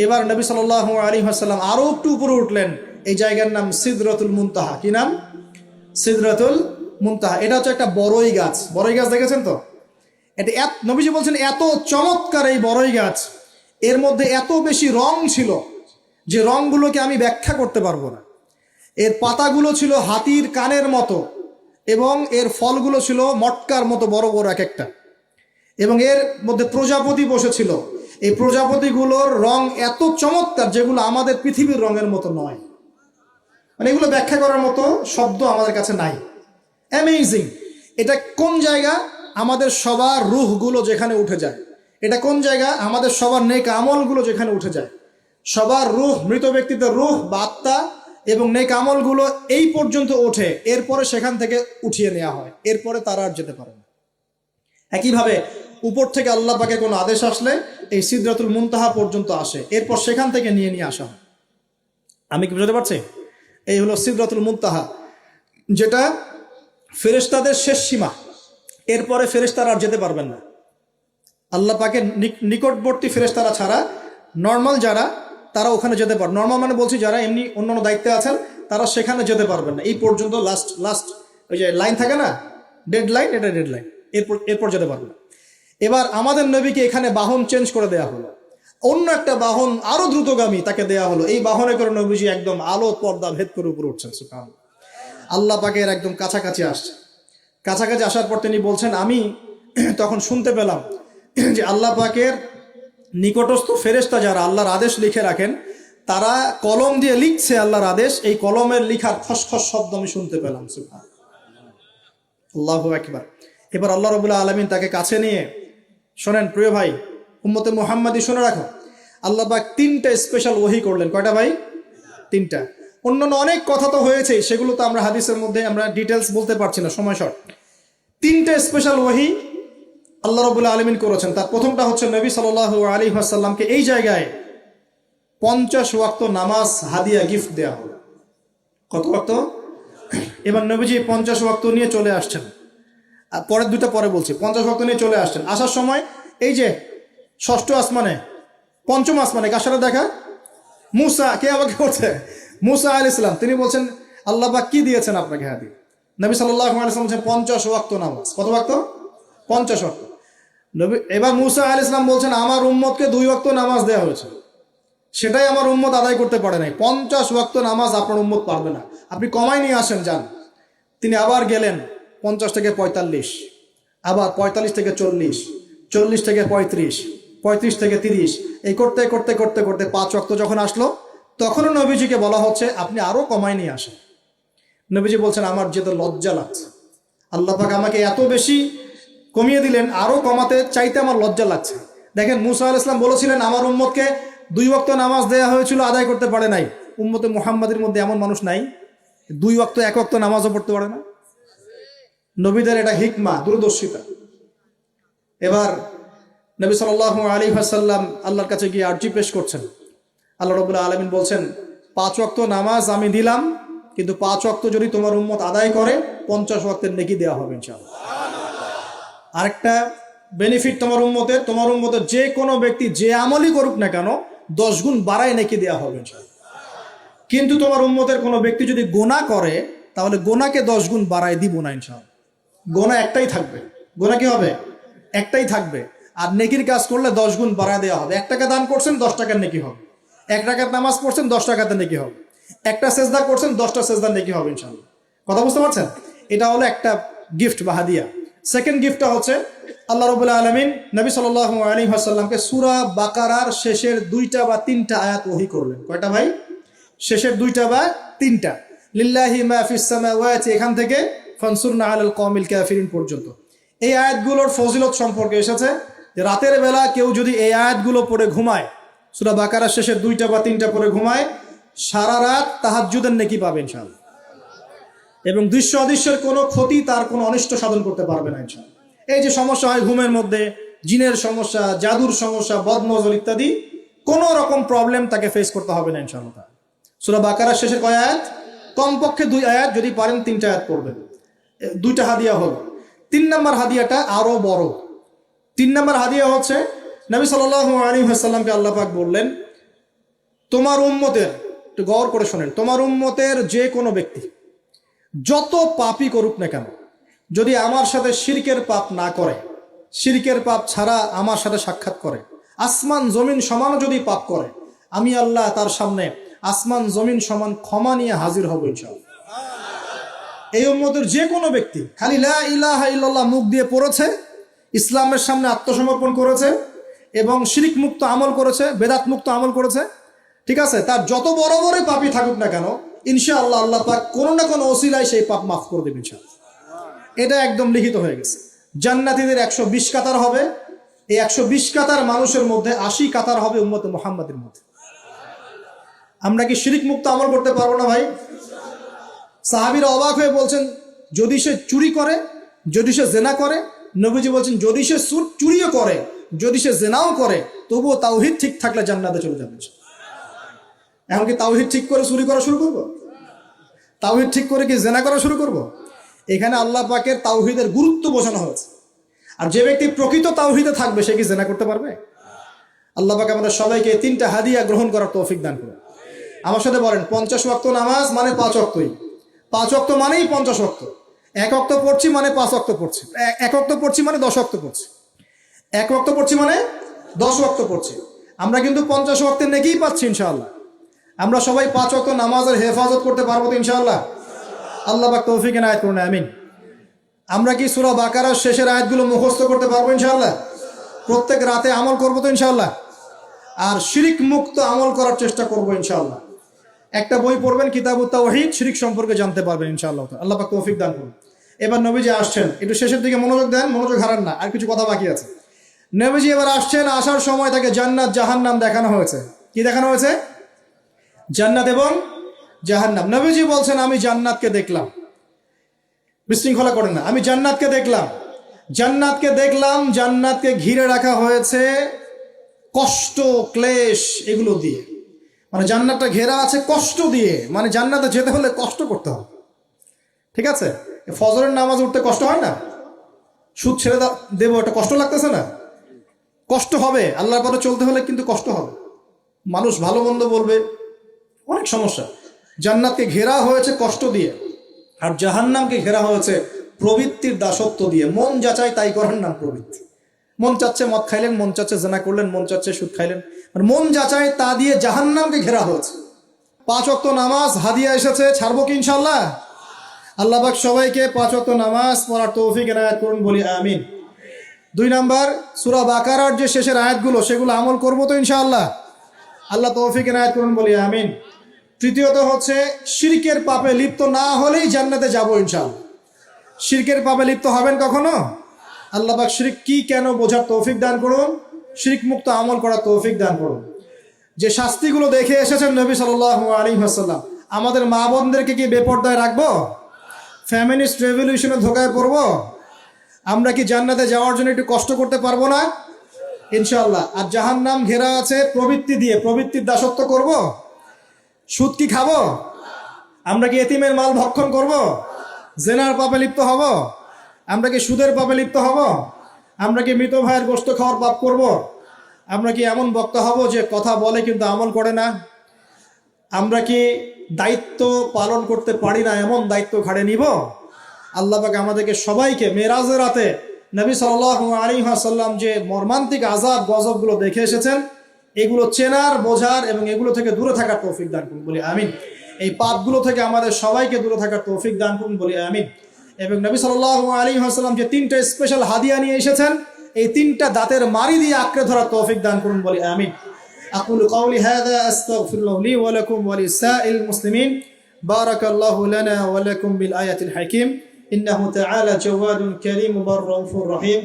এবার নবী সাল্লাল্লাহু আলাইহি ওয়াসাল্লাম আরো একটু উপরে উঠলেন। এই জায়গার নাম সিদরাতুল মুনতাহা। কি নাম? সিদরাতুল মুনতাহা। এটা হচ্ছে একটা বড়ই গাছ। বড়ই গাছ দেখেছেন তো? এটা নবীজি বলছেন এত চমৎকার এই বড়ই গাছ, এর মধ্যে এত বেশি রং ছিল যে রংগুলোকে আমি ব্যাখ্যা করতে পারবো না। এর পাতাগুলো ছিল হাতির কানের মতো এবং এর ফলগুলো ছিল মটকার মতো বড় বড় এক একটা, এবং এর মধ্যে প্রজাপতি বসেছিল। এই প্রজাপতিগুলোর রং এত চমৎকার যেগুলো আমাদের পৃথিবীর রঙের মতো নয়। মানে এগুলো ব্যাখ্যা করার মতো শব্দ আমাদের কাছে নাই। অ্যামেজিং। এটা কোন জায়গা? আমাদের সবার রুহগুলো যেখানে উঠে যায়। এটা কোন জায়গা? আমাদের সবার নেক আমলগুলো যেখানে উঠে যায়। সবার রুহ, মৃত ব্যক্তিদের রুহ বা আত্মা এবং নেক আমলগুলো এই পর্যন্ত ওঠে, এরপরে সেখান থেকে উঠিয়ে নেওয়া হয়, এরপরে তারা আর যেতে পারে না। একইভাবে উপর থেকে আল্লাহ পাকের কোনো আদেশ আসলে এই সিদরাতুল মুনতাহা পর্যন্ত আসে, এরপর সেখান থেকে নিয়ে আসা হয়। আমি কি বুঝতে পারছি? এই হলো সিদরাতুল মুনতাহা, যেটা ফেরেশতাদের শেষ সীমা। এরপরে ফেরেশতারা আর যেতে পারবেন না। আল্লাহ পাকের নিকটবর্তী ফেরেশতারা ছাড়া নর্মাল যারা, তারা ওখানে যেতে পারে। নর্মাল মানে বলছি যারা এমনি অন্যান্য দায়িত্বে আছেন, তারা সেখানে যেতে পারবেন না। এই পর্যন্ত লাস্ট ওই যে লাইন থাকে না, ডেড লাইন, এটা ডেড লাইন, এরপর যেতে পারবে না। এবার আমাদের নবীকে এখানে বাহন চেঞ্জ করে দেয়া হলো, অন্য একটা বাহন আরো দ্রুতগামী তাকে দেয়া হলো। এই বাহনে করে নবীজি একদম আলো পর্দা ভেদ করে উপরে উঠছেন। সুবহানাল্লাহ। আল্লাহ পাকের একদম কাছাকাছি আসছে। কাছাকাছি আসার পর তিনি বলছেন, আমি তখন শুনতে পেলাম যে আল্লাহ পাকের নিকটস্থ ফেরেশতা যারা আল্লাহর আদেশ লিখে রাখেন, তারা কলম দিয়ে লিখছে আল্লাহর আদেশ। এই কলমের লিখার খসখস শব্দ আমি শুনতে পেলাম। সুবহানাল্লাহ, আল্লাহু আকবার। এবার আল্লাহ রাব্বুল আলামিন তাকে কাছে নিয়ে, শোনেন প্রিয় ভাই, উম্মতে মুহাম্মাদি শুনে রাখো, আল্লাহ পাক 3টা স্পেশাল ওহী করলেন। কয়টা ভাই? 3টা। অন্যান্য অনেক কথা তো হয়েছে, সেগুলো তো আমরা হাদিসের মধ্যে আমরা ডিটেলস বলতে পারছি না, সময় শর্ট। 3টা স্পেশাল ওহী আল্লাহ রাব্বুল আলামিন করেছেন। তার প্রথমটা হচ্ছে নবী সাল্লাল্লাহু আলাইহি ওয়াসাল্লামকে এই জায়গায় 50 ওয়াক্ত নামাজ হাদিয়া গিফট দেয়া হলো। কত ওয়াক্ত? এবার নবীজি 50 ওয়াক্ত নিয়ে চলে আসছেন। পরের দুটো পরে বলছি। 50 ওয়াক্ত নিয়ে চলে আসছেন। আসার সময় এই যে ষষ্ঠ আসমানে, পঞ্চম আসমানে কার সাথে দেখা? মুসা। কে আমাকে করছে? মুসা আলাইহিস সালাম। তিনি বলছেন, আল্লাহ পাক কি দিয়েছেন আপনাকে হাদিয়া? নবী সাল্লাল্লাহু আলাইহি ওয়াসাল্লাম বলছেন 50 ওয়াক্ত নামাজ। কত ওয়াক্ত? 50 ওয়াক্ত। নবী এবার মুসা আলাইহিস সালাম বলছেন, আমার উম্মতকে 2 ওয়াক্ত নামাজ দেওয়া হয়েছে, সেটাই আমার উম্মত আদায় করতে পারে নাই। 50 ওয়াক্ত নামাজ আপনার উম্মত পারবে না, আপনি কমাই নিয়ে আসেন, যান। তিনি আবার গেলেন 50 থেকে 45, আবার 45 থেকে 40, 40 থেকে 35, 35 থেকে 30, এই করতে করতে করতে করতে 5 ওয়াক্ত যখন আসলো, তখনও নবীজিকে বলা হচ্ছে আপনি আরো কমাই নিয়ে আসেন। নবীজি বলছেন, আমার যেতে লজ্জা লাগছে, আল্লাহ পাক আমাকে এত বেশি কমিয়ে দিলেন, আরো কমাতে চাইতে আমার লজ্জা লাগছে। দেখেন, মুসা আলাইহিস সালাম বলেছিলেন আমার উম্মতকে 2 ওয়াক্ত নামাজ দেয়া হয়েছিল, আদায় করতে পারে নাই। উম্মতে মুহাম্মাদের মধ্যে এমন মানুষ নাই 2 ওয়াক্ত 1 ওয়াক্ত নামাজও পড়তে পারে না। নবীদের এটা হিকমা, দূরদর্শিতা। এবার নবী সাল্লাল্লাহু আলাইহি ওয়াসাল্লাম আল্লাহর কাছে গিয়ে আরজি পেশ করছেন। আল্লাহ রাব্বুল আলামিন বলছেন, 5 ওয়াক্ত নামাজ আমি দিলাম, কিন্তু 5 ওয়াক্ত যদি তোমার উম্মত আদায় করে 50 ওয়াক্তের নেকি দেওয়া হবে ইনশাআল্লাহ। আরেকটা বেনিফিট তোমার উম্মতের যে কোনো ব্যক্তি যে আমলই করুক না কেন 10 গুণ বাড়ায় নেকি দেওয়া হবে ইনশাআল্লাহ। কিন্তু তোমার উম্মতের কোনো ব্যক্তি যদি গুনাহ করে, তাহলে গুনাহকে 10 গুণ বাড়ায় দিব না ইনশাআল্লাহ। গুনাহ একটাই থাকবে। গুনাহ কি হবে? একটাই থাকবে। আর নেকির কাজ করলে 10 গুণ বাড়ায় দেওয়া হবে। 1 টাকা দান করছেন 10 টাকার নেকি হবে। 1 রাকাত নামাজ পড়ছেন 10 টাকাতে নেকি হবে। একটা সেজদা করছেন 10টা সেজদার নেকি হবে ইনশাআল্লাহ। কথা বুঝতে পারছেন? এটা হলো একটা গিফট বা হাদিয়া। সেকেন্ড গিফটটা হচ্ছে আল্লাহ রাব্বুল আলামিন নবী সাল্লাল্লাহু আলাইহি ওয়াসাল্লামকে সূরা বাকারার শেষের 2টা বা 3টা আয়াত ওহী করলেন। কয়টা ভাই? শেষের 2টা বা 3টা। লিল্লাহি মা ফিস সামাওয়াতি, এখান থেকে ফানসুরনা আলাল কওমিল কাফিরিন পর্যন্ত। এই আয়াতগুলোর ফজিলত সম্পর্কে এসেছে যে রাতের বেলা কেউ যদি এই আয়াতগুলো পড়ে ঘুমায়, সূরা বাকারার শেষের 2টা বা 3টা পড়ে ঘুমায়, সারা রাত তাহাজ্জুদের নেকি পাবে ইনশাআল্লাহ। এবং দৃশ্য অদৃশ্যের কোনো ক্ষতি, তার কোনো অনিষ্ট সাধন করতে পারবে না ইনশাআল্লাহ। এই যে সমস্যা হয় ঘুমের মধ্যে, জিনের সমস্যা, জাদুর সমস্যা, বদনজর ইত্যাদি, কোনো রকম প্রবলেম তাকে ফেস করতে হবে না ইনশাআল্লাহ। সূরা বাকারার শেষের কয় আয়াত? কমপক্ষে 2 আয়াত, যদি পারেন 3টা আয়াত পড়বেন। 2টা হাদিয়া হলো। 3 নম্বর হাদিয়াটা আরো বড়। 3 নম্বর হাদিয়া হচ্ছে নবী সাল্লাল্লাহু আলাইহি ওয়াসাল্লামকে আল্লাহ পাক বললেন, তোমার উম্মতের, একটু গৌর করে শোনেন, তোমার উম্মতের যে কোনো ব্যক্তি যত পাপই করুক না কেন, যদি আমার সাথে শিরকের পাপ না করে, শিরকের পাপ ছাড়া আমার সাথে সাক্ষাৎ করে, আসমান জমিন সমানও যদি পাপ করে, আমি আল্লাহ তার সামনে আসমান জমিন সমান ক্ষমা নিয়ে হাজির হব ইনশাআল্লাহ। এই উম্মতের যে কোনো ব্যক্তি খালি লা ইলাহা ইল্লাল্লাহ মুখ দিয়ে পড়েছে, ইসলামের সামনে আত্মসমর্পণ করেছে এবং শিরক মুক্ত আমল করেছে, বেদাত মুক্ত আমল করেছে, ঠিক আছে, তার যত বড় বড় পাপই থাকুক না কেন, ইনশাআল্লাহ আল্লাহ পাক কোনো না কোনো ওসিলায় সেই পাপ মাফ করে দেবেন ইনশাআল্লাহ। এটা একদম লিখিত হয়ে গেছে। জান্নাতীদের 120 কাতার হবে, এই 120 কাতার মানুষের মধ্যে 80 কাতার হবে উম্মতে মুহাম্মাদের মধ্যে। আমরা কি শিরক মুক্ত আমল করতে পারবো না ভাই? সাহাবীরা অবাক হয়ে বলছেন, যদি সে চুরি করে, যদি সে জেনা করে, নবীজি বলছেন যদি সে চুরিও করে, যদি সে জেনাও করে, তবুও তাওহীদ ঠিক থাকলে জান্নাতে চলে যাবে। এখন কি তাওহীদ ঠিক করে চুরি করা শুরু করব? তাওহীদ ঠিক করে কি জেনা করা শুরু করব? এখানে আল্লাহ পাকের তাওহীদের গুরুত্ব বোঝানো হয়েছে। আর যে ব্যক্তি প্রকৃত তাওহীদে থাকবে সে কি জেনা করতে পারবে? আল্লাহ পাক আমাদের সবাইকে 3টা হাদিয়া গ্রহণ করার তৌফিক দান করুন। আমার সাথে বলেন, 50 ওয়াক্ত নামাজ মানে 5 ওয়াক্তই, 5 ওয়াক্ত মানেই 50 ওয়াক্ত। 1 ওয়াক্ত পড়ছি মানে 5 ওয়াক্ত পড়ছি, 1 ওয়াক্ত পড়ছি মানে 10 ওয়াক্ত পড়ছি, 1 ওয়াক্ত পড়ছি মানে 10 ওয়াক্ত পড়ছি। আমরা কিন্তু 50 ওয়াক্তের নেকিই পাচ্ছি ইনশাআল্লাহ। আমরা সবাই 5 ওয়াক্ত নামাজের হেফাজত করতে পারবো তো ইনশাআল্লাহ? আল্লাহ পাক তৌফিক এনায়েত করুন, আমিন। আমরা কি সূরা বাকারার শেষের আয়াতগুলো মুখস্থ করতে পারবো ইনশাআল্লাহ? প্রত্যেক রাতে আমল করবো তো ইনশাআল্লাহ? আর শিরক মুক্ত আমল করার চেষ্টা করবো ইনশাআল্লাহ। একটা বই পড়বেন, কিতাবুত তাওহীদ, শিরক সম্পর্কে জানতে পারবেন ইনশাআল্লাহ। আল্লাহ পাক তৌফিক দান করুন। এবার নবীজি আসছেন, একটু শেষের দিকে মনোযোগ দেন, মনোযোগ হারান না, আর কিছু কথা বাকি আছে। নবীজি এবার আসছেন, আসার সময় তাকে জান্নাত জাহান্নাম দেখানো হয়েছে। কি দেখানো হয়েছে? জান্নাত এবং জাহান্নাম। নবীজি বলছেন, আমি জান্নাতকে দেখলাম, বিশৃঙ্খলা করেন না, আমি জান্নাতকে দেখলাম, জান্নাতকে দেখলাম, জান্নাতকে ঘিরে রাখা হয়েছে কষ্ট, ক্লেশ, এগুলো দিয়ে। মানে জান্নাতটা ঘেরা আছে কষ্ট দিয়ে, মানে জান্নাতে যেতে হলে কষ্ট করতে হবে, ঠিক আছে? ফজরের নামাজ উঠতে কষ্ট হয় না? সুদ ছেড়ে দেবো, এটা কষ্ট লাগতেছে না? কষ্ট হবে। আল্লাহর পথে চলতে হলে কিন্তু কষ্ট হবে, মানুষ ভালো মন্দ বলবে, অনেক সমস্যা। জান্নাতকে ঘেরা হয়েছে কষ্ট দিয়ে, আর জাহান্নামকে ঘেরা হয়েছে প্রবৃত্তির দাসত্ব দিয়ে। মন যাচাই তাই করার নাম প্রবৃত্তি। মন চাচ্ছে মদ খাইলেন, মন চাচ্ছে জেনা করলেন, মন চাচ্ছে সুদ খাইলেন, মানে মন যাচাই তা দিয়ে জাহান্নামকে ঘেরা হয়েছে। 5 ওয়াক্ত নামাজ হাদিয়া এসেছে, ছাড়বো কি ইনশাআল্লাহ? আল্লাহ পাক সবাইকে 5 ওয়াক্ত নামাজ পড়ার তৌফিক এনায়েত করুন, বলি আমিন। 2 নাম্বার, সূরা বাকারার যে শেষের আয়াতগুলো, সেগুলো আমল করবো তো ইনশাআল্লাহ? আল্লাহ তৌফিক এনায়েত করুন, বলি আমিন। তৃতীয়ত হচ্ছে, শিরকের পাপে লিপ্ত না হলেই জান্নাতে যাবো ইনশাআল্লাহ। শিরকের পাপে লিপ্ত হবেন কখনো? আল্লাহ পাক শিরক কি, কেন বোঝার তৌফিক দান করুন, শিরক মুক্ত আমল করার তৌফিক দান করুন। যে শাস্তিগুলো দেখে এসেছেন নবী সাল্লাল্লাহু আলাইহি ওয়াসাল্লাম, আমাদের মা বোনদেরকে কি বেপরদায় রাখবো? ফ্যামিলিস্ট রেভলিউশনে ধোকায় পড়বো? আমরা কি জান্নাতে যাওয়ার জন্য একটু কষ্ট করতে পারবো না ইনশাআল্লাহ? আর জাহান্নাম ঘেরা আছে প্রবৃত্তি দিয়ে, প্রবৃত্তির দাসত্ব করব? সুদ কি খাবো? আমরা কি এতিমের মাল ভক্ষণ করব? জেনার পাপে লিপ্ত হব? আমরা কি সুদের পাপে লিপ্ত হব? আমরা কি মৃত ভাইয়ের গোশত খাওয়ার পাপ করব? আমরা কি এমন বক্তা হব যে কথা বলে কিন্তু আমল করে না? আমরা কি দায়িত্ব পালন করতে পারি না, এমন দায়িত্ব ঘাড়ে নিব? আল্লাহ পাক আমাদেরকে সবাইকে মেরাজের রাতে নবী সাল্লাল্লাহু আলাইহি ওয়াসাল্লাম যে মর্মান্তিক আযাব গজবগুলো দেখে এসেছেন, এগুলো চেনার, বোঝার এবং এগুলো থেকে দূরে থাকার তৌফিক দান করুন, বলি আমিন। এই পাপগুলো থেকে আমাদের সবাইকে দূরে থাকার তৌফিক দান করুন, বলি আমিন। এবং নবী সাল্লাল্লাহু আলাইহি ওয়াসাল্লাম যে 3টা স্পেশাল হাদিয়া নিয়ে এসেছেন, এই 3টা দাঁতের মারি দিয়ে আঁকড়ে ধরার তৌফিক দান করুন, বলি আমিন। আকুলু কাওলি হাযা আস্তাগফিরুল্লাহ লি ওয়া লাকুম ওয়া লিসাইল মুসলিমিন। বারাকাল্লাহু লানা ওয়া লাকুম বিল আয়াতিল হাকীম। ইন্নাহু তাআলা জাওয়াদুন কারীম মুবাররাউফুর রহিম।